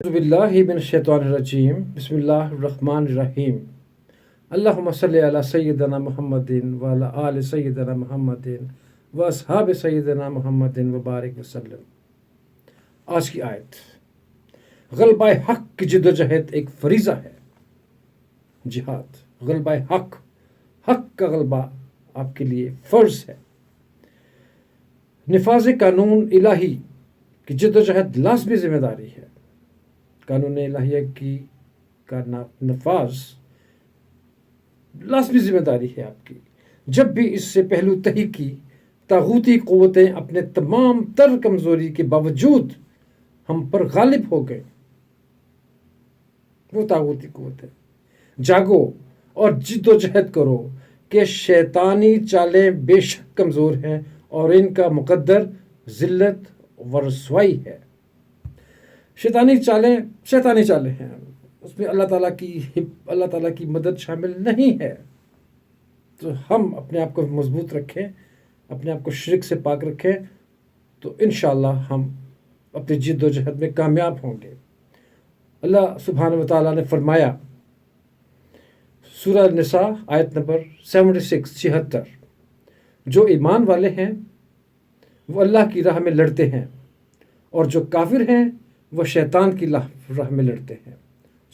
اعوذ باللہ من الشیطان الرجیم بسم اللہ الرحمن الرحیم اللہم صلی علی سیدنا محمد وعلی آل سیدنا محمد و اصحاب سیدنا محمد وبارک وسلم۔ آج کی آیت، غلبہ حق کی جد و جہد ایک فریضہ ہے۔ جہاد، غلبہ حق کا غلبہ آپ کے لیے فرض ہے۔ نفاذ قانون الہی کی جد و جہد لازمی ذمہ داری ہے۔ قانون الہیہ کا نفاذ لازمی ذمہ داری ہے آپ کی۔ جب بھی اس سے پہلو تہی کی طاغوتی قوتیں اپنے تمام تر کمزوری کے باوجود ہم پر غالب ہو گئے، وہ طاغوتی قوتیں، جاگو اور جد و جہد کرو کہ شیطانی چالیں بے شک کمزور ہیں اور ان کا مقدر ذلت و رسوائی ہے۔ شیطانی چالیں ہیں، اس میں اللہ تعالیٰ کی مدد شامل نہیں ہے۔ تو ہم اپنے آپ کو مضبوط رکھیں، اپنے آپ کو شرک سے پاک رکھیں، تو انشاءاللہ ہم اپنی جد و جہد میں کامیاب ہوں گے۔ اللہ سبحانہ و تعالیٰ نے فرمایا، سورہ نساء آیت نمبر 76 جو ایمان والے ہیں وہ اللہ کی راہ میں لڑتے ہیں، اور جو کافر ہیں وہ شیطان کی راہ میں لڑتے ہیں،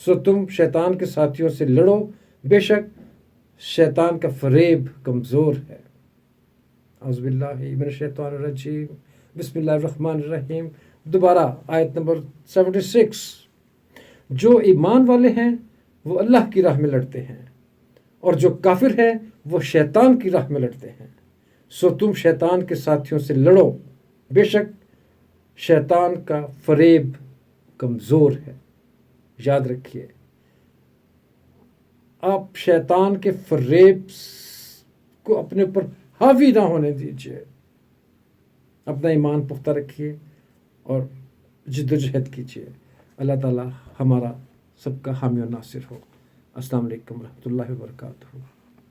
سو تم شیطان کے ساتھیوں سے لڑو، بے شک شیطان کا فریب کمزور ہے۔ اعوذ باللہ من الشیطان الرجیم بسم اللہ الرحمن الرحیم۔ دوبارہ آیت نمبر 76، جو ایمان والے ہیں وہ اللہ کی راہ میں لڑتے ہیں، اور جو کافر ہیں وہ شیطان کی راہ میں لڑتے ہیں، سو تم شیطان کے ساتھیوں سے لڑو، بے شک شیطان کا فریب کمزور ہے۔ یاد رکھیے، آپ شیطان کے فریب کو اپنے اوپر حاوی نہ ہونے دیجیے، اپنا ایمان پختہ رکھیے اور جد و جہد کیجیے۔ اللہ تعالی ہمارا سب کا حامی و ناصر ہو۔ السلام علیکم ورحمۃ اللہ وبرکاتہ۔